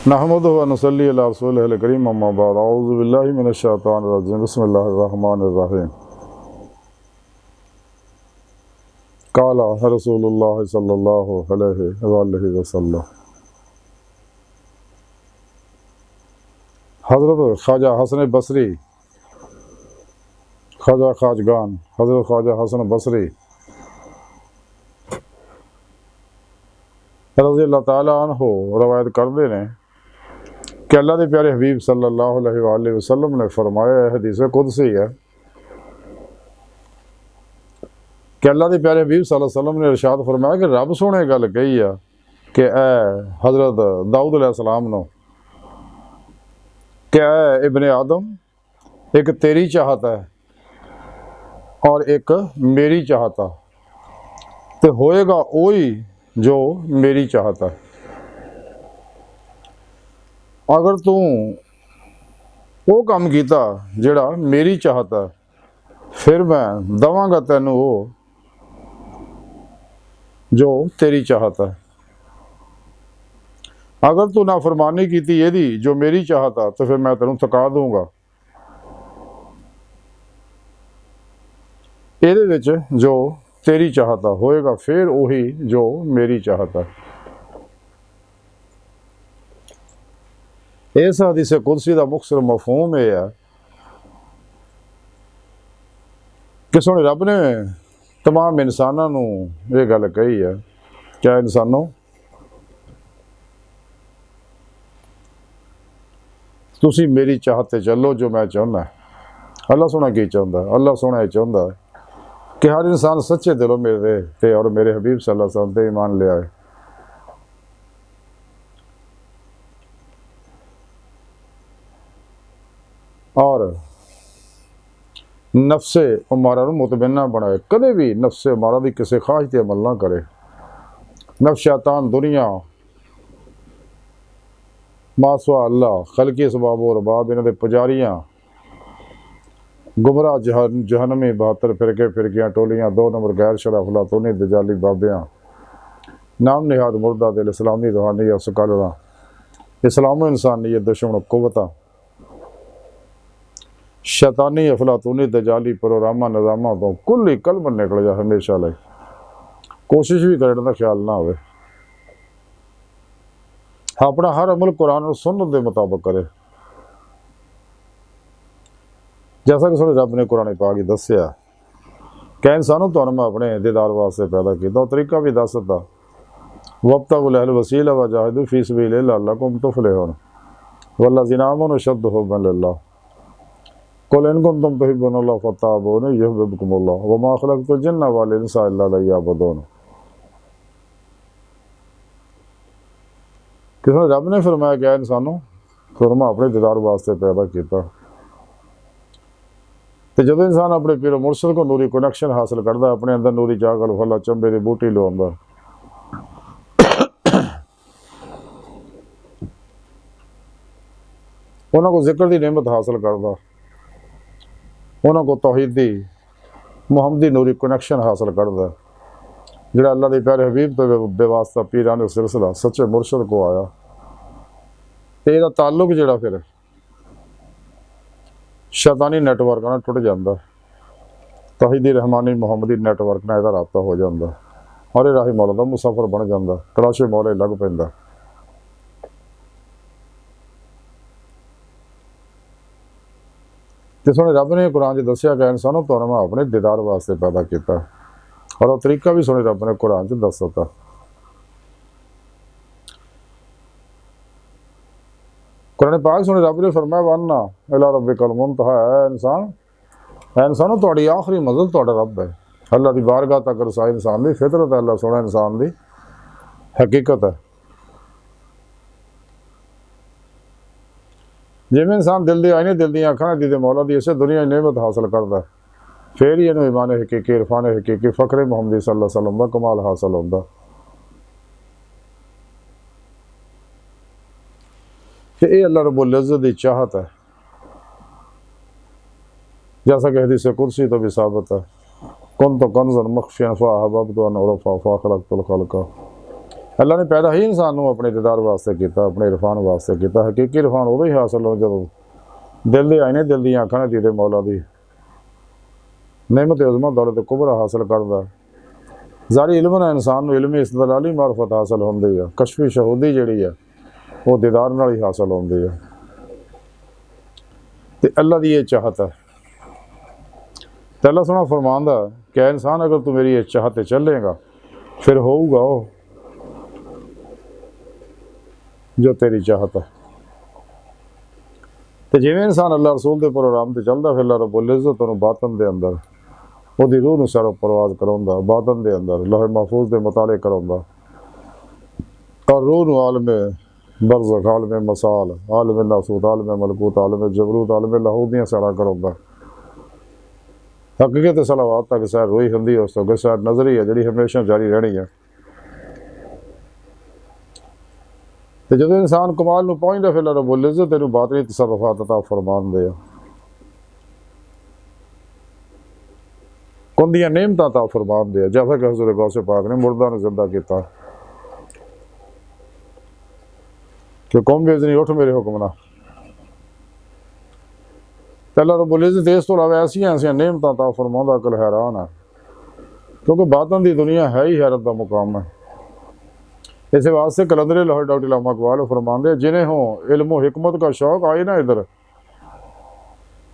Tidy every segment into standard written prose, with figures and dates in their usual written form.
नहमदुहु व नुसल्ली अला रसूलिहिल करीम अम्मा बाद अऊज़ु बिल्लाहि मिनश शैतानिर रजीम बिस्मिल्लाहिर रहमानिर रहीम क़ाला रसूलुल्लाह सल्लल्लाहु अलैहि वसल्लम। हज़रत ख्वाजा हसन बसरी खाजगान हज़रत ख्वाजा हसन बसरी रज़ी अल्लाह तआला अन्हु रवायत करते हैं कि अल्लाह के प्यारे हबीब सल्लल्लाहु अलैहि वसल्लम ने फरमाया, हदीस कुदसी है कि अल्लाह के प्यारे हबीब सल्लल्लाहु अलैहि वसल्लम ने इरशाद फरमाया कि रब सोने गल कही है कि हज़रत दाऊद अलैहिस्सलाम नो कि इब्ने आदम, एक तेरी चाहत है और एक मेरी चाहत है, तो होएगा वही जो मेरी चाहत है। अगर तू वो काम किया जिहड़ा मेरी चाहत है, फिर मैं दवांगा तैनू वो जो तेरी चाहत है। अगर तू नाफरमानी की यदी जो मेरी चाहत है, तो फिर मैं तेनू थका दूंगा। ਇਹਦੇ ਵਿੱਚ जो तेरी चाहत है होएगा फिर वही जो मेरी चाहत है। इस हदीस कुदसी का मुख्तर मफहूम यह है कि सोने रब ने तमाम इंसानों नूं ये गल कही है, क्या इंसानों तुसी मेरी चाहते चलो जो मैं चाहना। अल्लाह सोना की चाहता है? अल्लाह सोना ये चाहता है कि हर इंसान सच्चे दिलों मेरे ते और मेरे हबीब सल्लल्लाहु अलैहि वसल्लम ते ईमान ले आए। और नफ्से उमारा मुतमन्ना बनाए, कदे भी नफ्से उमारा की किसी ख्वाहिश पर अमल ना करे। नफ्स शैतान दुनिया मासवा अल्लाह खलकी सबाब और रबाब इन्हों के पुजारियाँ गुमराह जहनमी 72 फिरके फिरकियाँ टोलियाँ 2 नंबर गैर शरा फलातूनी दजाली बाबियाँ नाम निहाद मुर्दा दिल इस्लामी रूहानी सुकालरा इस्लाम इंसानियत दुश्मन कुव्वता शैतानी अफलातूनी दजाली प्रोग्रामा निज़ामा तो कुल ही कल बन निकल जा। हमेशा लई कोशिश भी करने का ख्याल ना हो, अपना हर अमल कुरान और सुन्नत के मुताबिक करे। जैसा कि सुने रब ने कुरान पाक ही दसिया कि इंसानों तो मैं अपने दीदार वास्ते पैदा किया, तरीका भी दस दिता वब्तगुल वसीला वजाहिदू फी सबीलिल्लाह लअल्लकुम तुफलिहून वल्लज़ीना आमनू अशद्दु हुब्बन लिल्लाह कुल इन कुंतुम तुहिब्बूनल्लाह फत्तबिऊनी युहब्बिबकुमुल्लाह वमा खलक़तुल जिन्ना वल इंसा इल्ला लियअबुदून। किसी रब ने फरमाया क्या इंसानों मैं अपने दीदार वास्ते पैदा किया। तो जो इंसान अपने पीर मुर्शद को नूरी कनैक्शन हासिल करता, अपने अंदर नूरी जागल फला चंबे की बूटी लवांदा, उन्होंने को जिक्र की नेमत हासिल करता, उन्होंने को तौहीदी मुहम्मदी नूरी कनैक्शन हासिल करता, जोड़ा अल्लाह के प्यारे हबीब तो बेवास्ता पीरान सिलसिला सच्चे मुर्शद को आया, तो यह ताल्लुक जोड़ा फिर शैतानी नैटवर्क ना टुट जाता, तौहीदी रहमानी मुहम्मदी नैटवर्क ना यदा राबता हो जाता और यह राही मौला का मुसाफर बन जाता, तलाशे मौले लग पैंदा। तो सुने रब ने कुरान च दसिया कि इंसानों तो मैं अपने दीदार वास्ते पैदा किया, और वह तरीका भी सुने रब ने कुरान च दस दिता। कुरान पाक सुने रब ने फरमाया वन्ना इला रब्बिकल मुंतहा, इंसानों तुहाडी आखिरी मंजिल तुहाडा रब है। अल्लाह की बारगाह तक रसाई इंसान की फितरत है, अल्लाह सोना इंसान की हकीकत है। जिमें इंसान दिल की आईने दिल दी अखां दी मौला की इसे दुनिया नेमत हासिल करता, फिर ही इन्हू ईमान हकीकी इरफान हकीकी फखरे मुहम्मदी सल्लल्लाहु अलैहि वसल्लम का कमाल हासिल होता। तो ये अल्लाह रब्बुल इज़्ज़त की चाहत है, जैसा कि हदीस कुदसी तो भी साबित है कुन्तु कंज़न मख़फ़ियन फ़अहबब्तु अन उरफ़ा फ़ख़लक़तुल ख़ल्क़। अल्लाह ने पैदा ही इंसान को अपने दीदार वास्ते किया, अपने इरफान वास्ते किया। हकीकी इरफान उदों ही हासिल हो जो दिल के आईने, दिल दी अखां ने दीदे मौला की नेमत उज़मा दौलत कुबरा हासिल करदा। जारी इल्म ना इंसान को इल्मी इस्तदलाली मार्फत हासिल होंदी है, कशफी शहूदी जिहड़ी है वो दीदार नाल ही हासिल होंदी है। तो अल्लाह की ये चाहत है। तो अल्लाह सोहना फरमांदा कि इंसान अगर तू मेरी ये चाहत चलेगा फिर होऊगा वो जो तेरी चाहत है। तो जिवें इंसान अल्लाह रसूल के प्रोग्राम से चलता फिर अल्लाह रब्बुल इज़्ज़त उहनूं बातन के अंदर वो रूह नूं सैरो परवाज कराउंदा, बातन के अंदर लौह महफूज के मुताले कराउंदा और रूह नूं आलम बरज़ख, आलम मसाल, आलम नासूत, आलम मलकूत, आलम जबरूत, आलम लाहूत दियां सैरां कराउंदा। हकीकत सलावात तक सैर रोई होंदी है, उस तो सैर नज़री है जी हमेशा जारी रहनी है। तो जो इंसान कमाल में पहुँचता फिर रब्बुल इज़्ज़त तेनू बातनी तसर्रुफात अता फरमान दे, कुंदियां नेमतां अता फरमान दे। जैसा कि हज़रत गौसे पाक ने मुर्दा ने जिंदा किया कि कौम बेज़नी उठ मेरे हुक्म ना। अल्लाह रब्बुल इज़्ज़त इस तो इलावा ऐसियां ऐसियां नेमतां अता फरमाउंदा अकल हैरान है, क्योंकि बातन की दुनिया है ही हैरत का मुकाम है। इस वास्ते कलंदरे लाहौर डॉक्टर इल्लामा इकबाल फरमाते जिन्हें हो इल्म व हिकमत का शौक आए ना इधर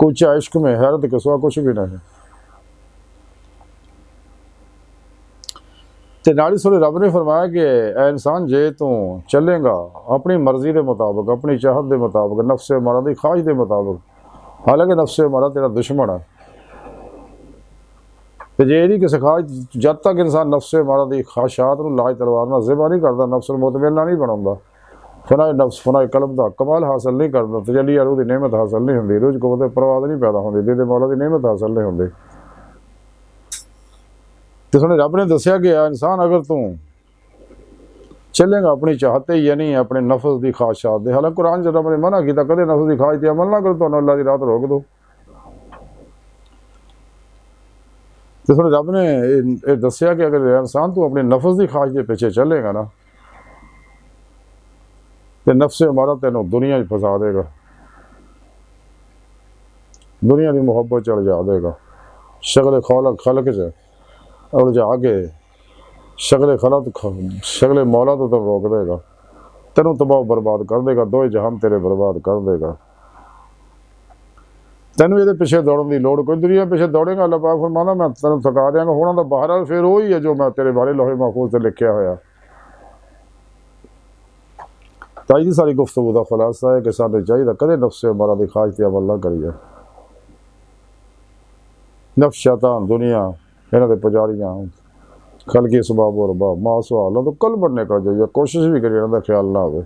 कुछ इश्क में हैरत के सिवा कुछ भी नहीं। तो नाली सोरे रब ने फरमाया कि ए इंसान जे तू चलेगा अपनी मर्जी के मुताबिक, अपनी चाहत के मुताबिक, नफ्से मारा की ख्वाहिश के मुताबिक, हालांकि नफ्से मारा तेरा दुश्मन है। तो जे यदि किसी ख्वाहिश जब तक इंसान नफ्से मारा की ख्वाहिशात को लाज तलवार ना ज़िबा नहीं करता, नफ्स मुतमइन्ना नहीं बनाता, फनाए नफ्स फनाए कलम का कमाल हासिल नहीं करता, तजल्ली रूह की नेमत हासिल नहीं होंगी, रूह को परवाज नहीं पैदा होती, दीदे मौला की नेमत हासिल नहीं होती। तो सुने रब ने दसिया कि इंसान अगर तू चलेगा अपनी चाहते यानी अपने नफ्स की ख्वाहिशात दे, हालांकि कुरान च रब ने मना किया कदे नफ्स की ख्वाहिश अमल ना करो तो अल्लाह की रात रोक दो। तो सुने रब ने यह दसिया कि अगर इंसान तू अपने नफ्स की ख्वाहिश के पीछे चलेगा ना तो नफ्स हमारा तेनों दुनिया फसा देगा, दुनिया की मुहब्बत चढ़ जा देगा, शगल खलक च उलझा के शगले मौला तो तुम रोक देगा, तेनों तबाह बर्बाद कर देगा, दो जहान तेरे बर्बाद कर देगा। तेनों ये पिछे दौड़न की लड़ कोई, दुनिया पिछे दौड़ेगा अल्लाह पाक फरमांदा मैं तेनों थका देंगा, होना तो बहरहाल फिर वही है जो मैं तेरे बारे लोहे महफूज से लिखा होया। ताई की सारी गुफ्तगू का खुलासा है कि साढ़े चाहिए कदे नफ्स हमारा की ख्वाहिश से अमल ना करिए। नफ्स शैतान दुनिया इन्हों के पुजारियां खलकी सबाब और रबाब मासवा अल्लाह तो कल बनने का जो या कोशिश भी करिए इन्हों का ख्याल ना हो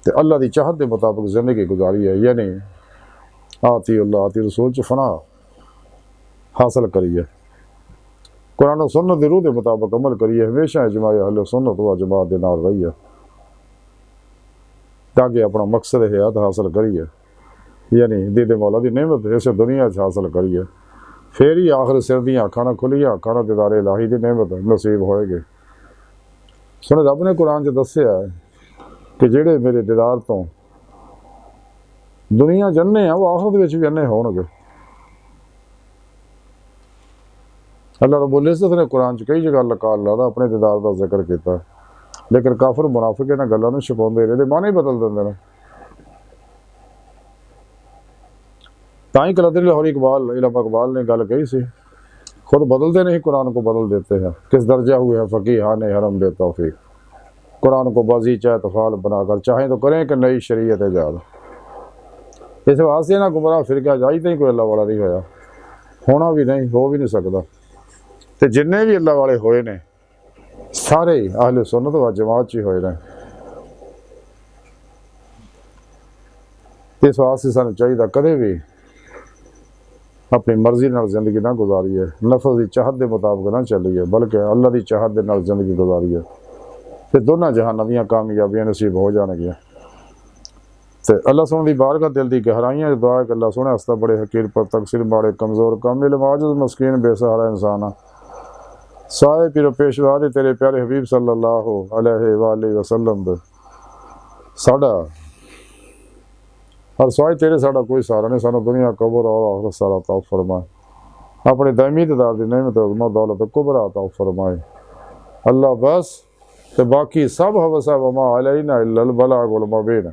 तो अल्लाह की चाहत के मुताबिक जिंदगी गुजारी है, यानी आती अल्लाह आती रसूल च फना हासिल करिए, कुरान सुन्नत की रूह के मुताबिक अमल करिए, हमेशा इजमाए अहले सुन्नत व जमात के नाल रहिए ताकि अपना मकसद हयात हासिल करिए, यानी दीदे मौला की नेमत इस दुनिया हासिल करिए, फिर ही आखिर सिर दियाँ अखां ना खुलियां, अखां ना दीदारे इलाही की नेमत नसीब होएगी। सुने रब ने कुरान च दसिया है कि जेड़े मेरे दीदार तो दुनिया जन्ने हैं वो आखिरत भी अन्ने होणगे। अल्लाह रब्बुल इज़्ज़त ने कुरान च कई जगह लकाल लादा अपने दीदार का जिक्र किया, लेकिन काफिर मुनाफिक इन्हां गल्लां नूं छुपाउंदे रहे, माने ही बदल देंदे ने। ताई कलंदरी लाहौरी इल्लामा इकबाल ने गल कही सी, खुद बदलते नहीं कुरान को बदल देते हैं, किस दर्जा हुए हैं फ़कीहान हरम बेतौफीक, कुरान को बाजी चाहे तफाल बनाकर चाहें तो करें कि नई शरीयत ईजाद। इस वास्ते ना गुमराह फिरका जायज़ नहीं कोई अल्लाह वाला नहीं होया, होना भी नहीं, हो भी नहीं सकता। तो जिन्ने भी अल्लाह वाले होए ने सारे अहले सुन्नत व जमात च ही होए ने। इस वास्ते सानूं चाहिए कदे भी अपनी मर्जी नाल जिंदगी ना गुजारिए, नफ्स की चाहत के मुताबिक ना चलीए, बल्कि अल्लाह की चाहत के नाल जिंदगी गुजारिए, फिर दोनों जहानां दीयां कामयाबियां नसीब हो जाणगियां। तो अल्लाह सोहणे दी बारगाह दिल की गहराइयां दुआ है कि अल्लाह सोहणे हस्ता बड़े हकीर पर तकसीर माड़े कमज़ोर कामिल माजिज़ मस्कीन बेसहारा इंसान साए पिरो पेशवा दे तेरे प्यारे हबीब सल्लल्लाहु अलैहि वसल्लम दे साडा हर स्वाई तेरे साडा कोई सहारा नहीं, सानू दुनिया कबर और आखिरत सारा अता फरमाए। अपने दायमी ददार दी नेमत उज़्मा दौलत कुबरा अता फरमाए। अल्लाह बस ते बाकी सब हवसा वमा अलैना इल्लल बलागुल मुबीन।